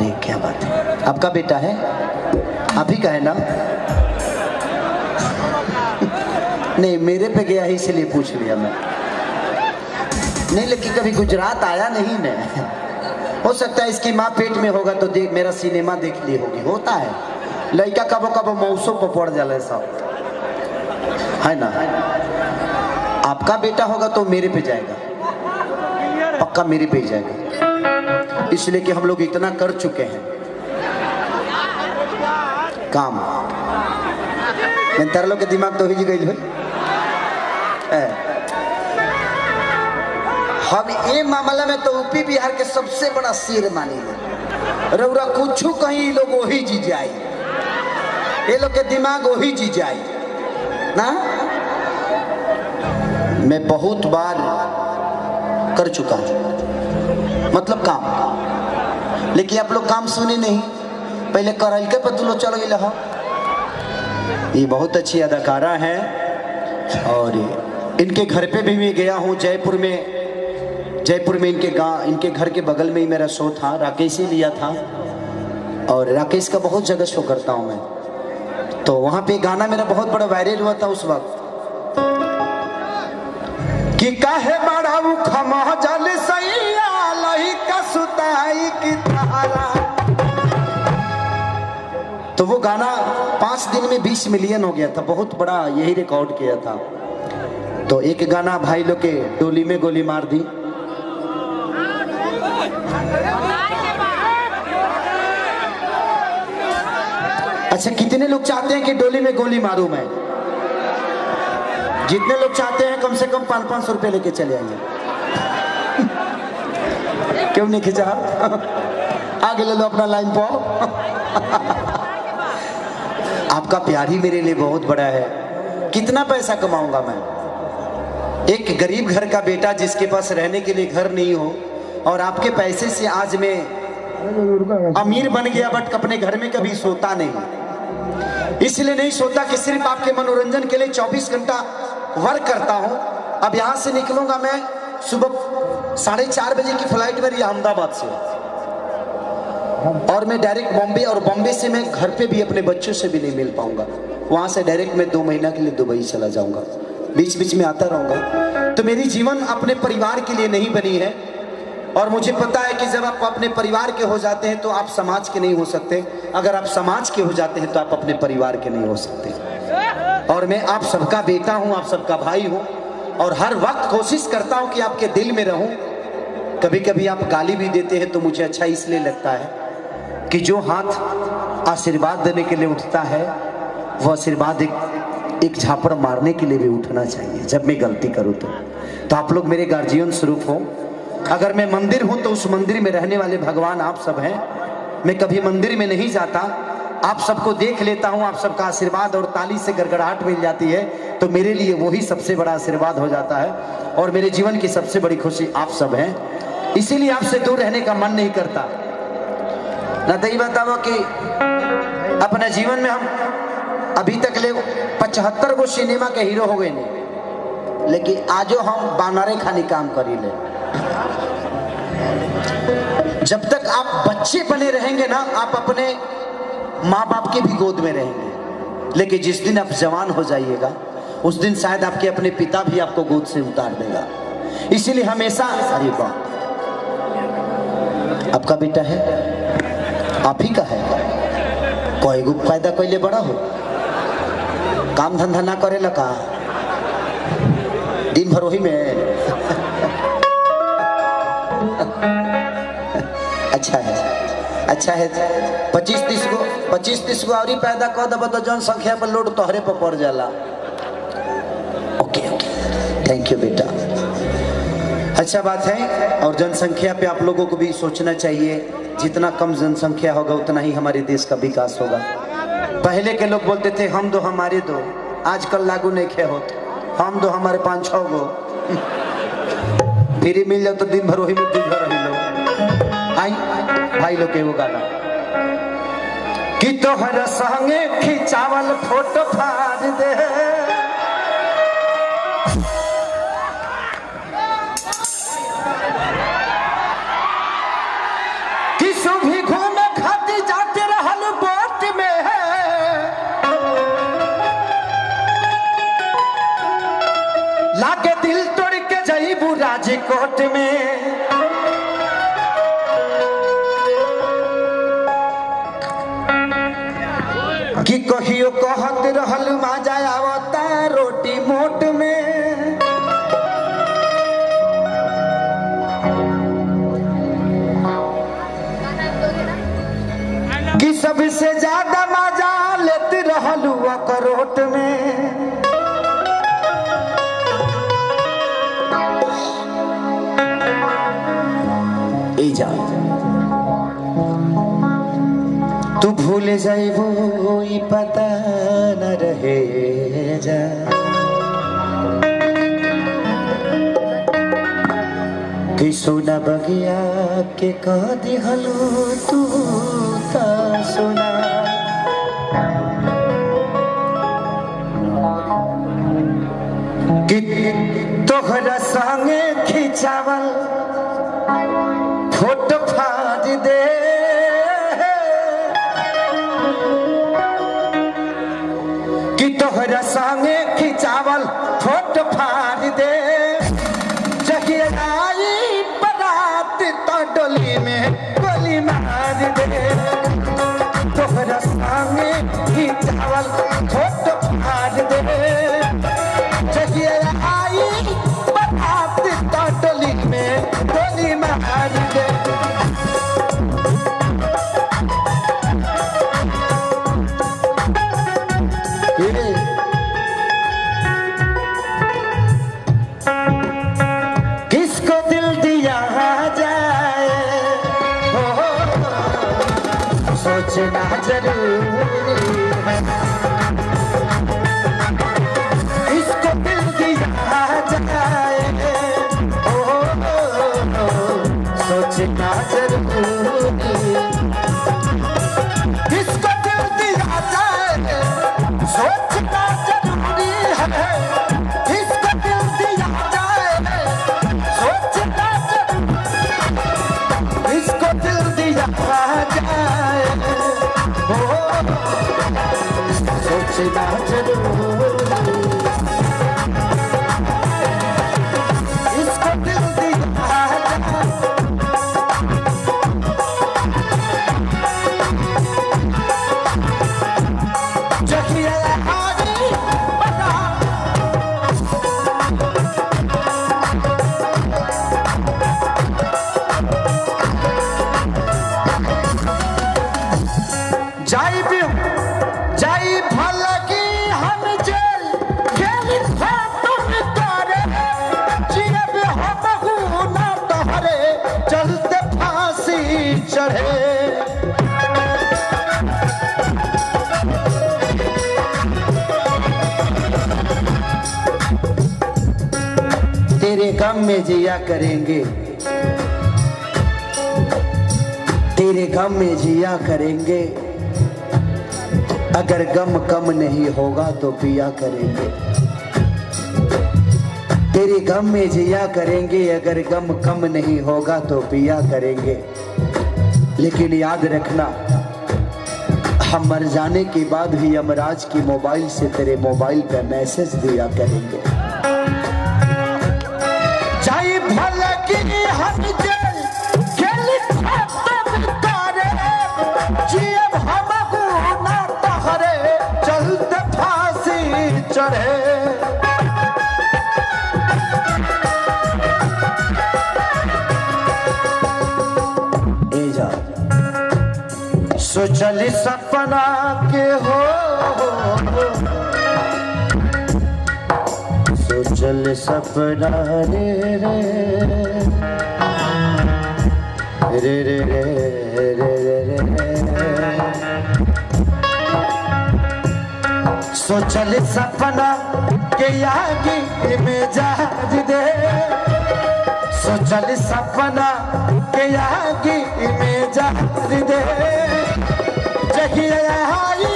अरे क्या बात है, आपका बेटा है, आप ही का है ना? नहीं मेरे पे गया है इसलिए पूछ लिया मैं। नहीं लेकिन कभी गुजरात आया नहीं मैं। हो सकता है इसकी माँ पेट में होगा तो देख मेरा सिनेमा देख ली होगी, होता है लड़का कबो कबो मौसों पर पड़ जाला सब, है ना? आपका बेटा होगा तो मेरे पे जाएगा, पक्का मेरे पे जाएगा, इसलिए कि हम लोग इतना कर चुके हैं काम। तार लोग के दिमाग तो ही गई हम ये मामला में तो यूपी बिहार के सबसे बड़ा शेर मानी ले। रउरा कुछ कहीं लोग वही जी जाए, ये लोग के दिमाग वही जी जाए ना। मैं बहुत बार कर चुका हूं मतलब काम, लेकिन आप लोग काम सुने नहीं, पहले करल के पर तू लोग चल गए हो। ये बहुत अच्छी अदाकारा है और इनके घर पे भी मैं गया हूँ जयपुर में इनके घर के बगल में ही मेरा शो था, राकेश ही लिया था और राकेश का बहुत जगह शो करता हूँ मैं। तो वहाँ पे गाना मेरा बहुत बड़ा वायरल हुआ था उस वक्त कि काहे बड़ा खमा जल सैया लही का सुताई की तारा। तो वो गाना 5 दिन में 20 मिलियन हो गया था, बहुत बड़ा यही रिकॉर्ड किया था। तो एक गाना भाई लोग के डोली में गोली मार दी, अच्छा कितने लोग चाहते हैं कि डोली में गोली मारूं मैं? जितने लोग चाहते हैं कम से कम 500-500 रुपए लेके चले आइए। क्यों नहीं खिंचा? आगे ले लो अपना लाइन पर। आपका प्यार ही मेरे लिए बहुत बड़ा है। कितना पैसा कमाऊंगा मैं? एक गरीब घर का बेटा जिसके पास रहने के लिए घर नहीं हो और आपके पैसे से आज मैं अमीर बन गया, बट अपने घर में कभी सोता नहीं। इसलिए नहीं सोता कि सिर्फ आपके मनोरंजन के लिए 24 घंटा वर्क करता हूं। अब यहां से निकलूंगा मैं सुबह 4:30 बजे की फ्लाइट मेरी अहमदाबाद से, और मैं डायरेक्ट बॉम्बे, और बॉम्बे से मैं घर पे भी अपने बच्चों से भी नहीं मिल पाऊंगा। वहां से डायरेक्ट मैं 2 महीना के लिए दुबई चला जाऊंगा, बीच बीच में आता रहूंगा। तो मेरी जीवन अपने परिवार के लिए नहीं बनी है, और मुझे पता है कि जब आप अपने परिवार के हो जाते हैं तो आप समाज के नहीं हो सकते, अगर आप समाज के हो जाते हैं तो आप अपने परिवार के नहीं हो सकते। और मैं आप सबका बेटा हूं, आप सबका भाई हूं, और हर वक्त कोशिश करता हूं कि आपके दिल में रहूं। कभी कभी आप गाली भी देते हैं तो मुझे अच्छा इसलिए लगता है कि जो हाथ आशीर्वाद देने के लिए उठता है वो आशीर्वाद एक झापड़ मारने के लिए भी उठना चाहिए जब मैं गलती करूं तो आप लोग मेरे गार्जियन स्वरूप हो। अगर मैं मंदिर हूं तो उस मंदिर में रहने वाले भगवान आप सब हैं। मैं कभी मंदिर में नहीं जाता, आप सबको देख लेता हूं, आप सबका आशीर्वाद और ताली से गड़गड़ाहट मिल जाती है, तो मेरे लिए वही सबसे बड़ा आशीर्वाद हो जाता है, और मेरे जीवन की सबसे बड़ी खुशी आप सब हैं। इसीलिए आपसे दूर रहने का मन नहीं करता। ना तो ये बताओ कि अपने जीवन में हम अभी तक ले 75 गो सिनेमा के हीरो हो गए नहीं, लेकिन आजो हम बानरे खानी काम करी ले। जब तक आप बच्चे बने रहेंगे ना, आप अपने माँ बाप के भी गोद में रहेंगे, लेकिन जिस दिन आप जवान हो जाइएगा उस दिन शायद आपके अपने पिता भी आपको गोद से उतार देगा। इसीलिए हमेशा, अरे वाह, आपका बेटा है, आप ही का है, कोई गो फायदा कोई ले बड़ा हो, काम धंधा ना करे लगा, दिन भर वही में। अच्छा है 25-30 गो और पैदा कर दब तो जनसंख्या पर लोड तोहरे पर पड़ जाला। ओके थैंक यू बेटा, अच्छा बात है। और जनसंख्या पे आप लोगों को भी सोचना चाहिए, जितना कम जनसंख्या होगा उतना ही हमारे देश का विकास होगा। पहले के लोग बोलते थे हम दो हमारे दो, आजकल लागू नहीं खे होता, हम दो हमारे 5-6 गो फिर मिल जाओ तो दिन भर वही में गुजर रही लो। आई भाई लोग के वो गाना कि तोहर संगे खिंचावल फोटो फाड़ दे, कि सुभी घूमे राजकोट में कि कहियो कहत रहल मजा आवता रोटी मोट में। कि सबसे ज्यादा मजा लेते रहल अखरोट में। जा तू भूल जाइबो ई पता न रहे जा। कि सोना बगिया के कह दिहलो तू ता सोना। कि तोहरा संगे खिंचावल फोटो फाड़ दे। कि तोहरा संगे खिंचावल फोटो फाड़ दे। जहिया आई बारात तो डोली में गोली मार दे। तोहरा संगे खिंचावल फोटो फाड़ दे। जहिया आई बारात तो डोली में गोली मार दे। किसको दिल दिया जाए हो सोचना जरूरी है। किसको दिल दिया जाए हो सोचना जरूरी। किसको दिल दिया जाए सोचना जरूरी है। किसको दिल दिया जाए सोचना जरूरी। किसको दिल दिया जाए हो सोचना जरूरी। किसको दिल दिया जाए जहिया आई बता। जाई भलगी हम जेल खेली तुम करे। जियब हम ना तोहरे चलते फांसी चढ़े। तेरे गम में जिया करेंगे। तेरे गम में जिया करेंगे। अगर गम कम नहीं होगा तो पिया करेंगे। तेरे गम में जिया करेंगे। अगर गम कम नहीं होगा तो पिया करेंगे। लेकिन याद रखना हम मर जाने के बाद भी यमराज की मोबाइल से तेरे मोबाइल पे मैसेज दिया करेंगे। जाई भलगी हम जेल खेली तुम करे। जियब हम ना तोहरे चलते फांसी चढ़े। सोचली सपना के हो सोचल सपना रे रे रे रे रे रे रे। सोचल सपना के आगे में जहाज दे। सोचल सपना के आगे में जहाज दे। जहिया आई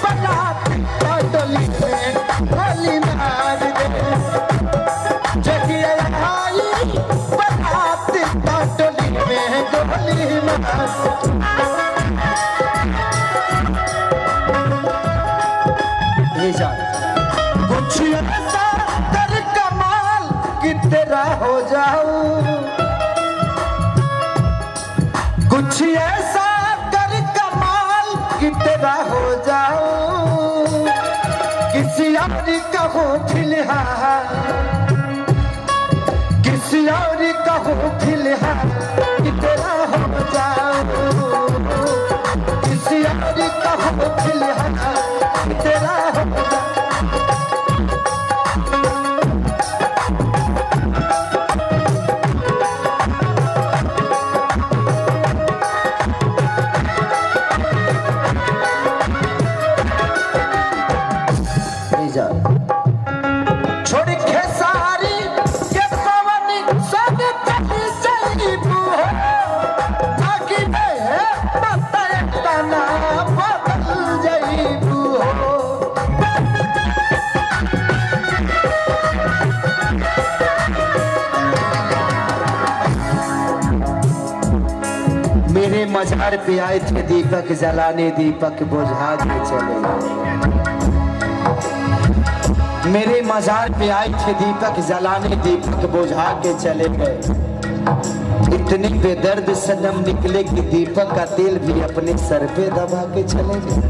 बारात तो डोली में गोली मार दे। जहिया आई बारात तो डोली में गोली मार दे। कुछ ऐसा कर कमाल कि तेरा हो जाए। जाऊं, कुछ ऐसा कर कमाल कि तेरा हो जाऊं, किसी और का हो फिलहाल, किसी और का हो फिलहाल कि तेरा हो जाऊं, किसी और का हो फिलहाल कि तेरा हो जाऊं। छोड़ खेसारी के पवन सब कली जईबू हो, ताकि मैं पता ना बदल जईबू हो। मेरे मजार पे आए थे दीपक जलाने, दीपक बुझा के चले गए। मेरे मजार पे आए थे दीपक जलाने, दीपक बुझा के चले गए। इतने बेदर्द सनम निकले कि दीपक का तेल भी अपने सर पे दबा के चले गए।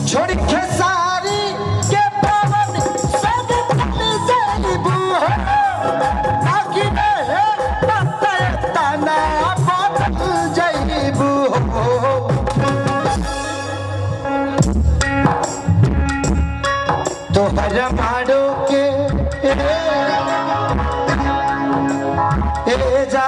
छोड़ खेसारी के पवन सब कली जईबू हो, ताकि मैं पता ना बदल जईबू हो। तो हर मारो के ए जा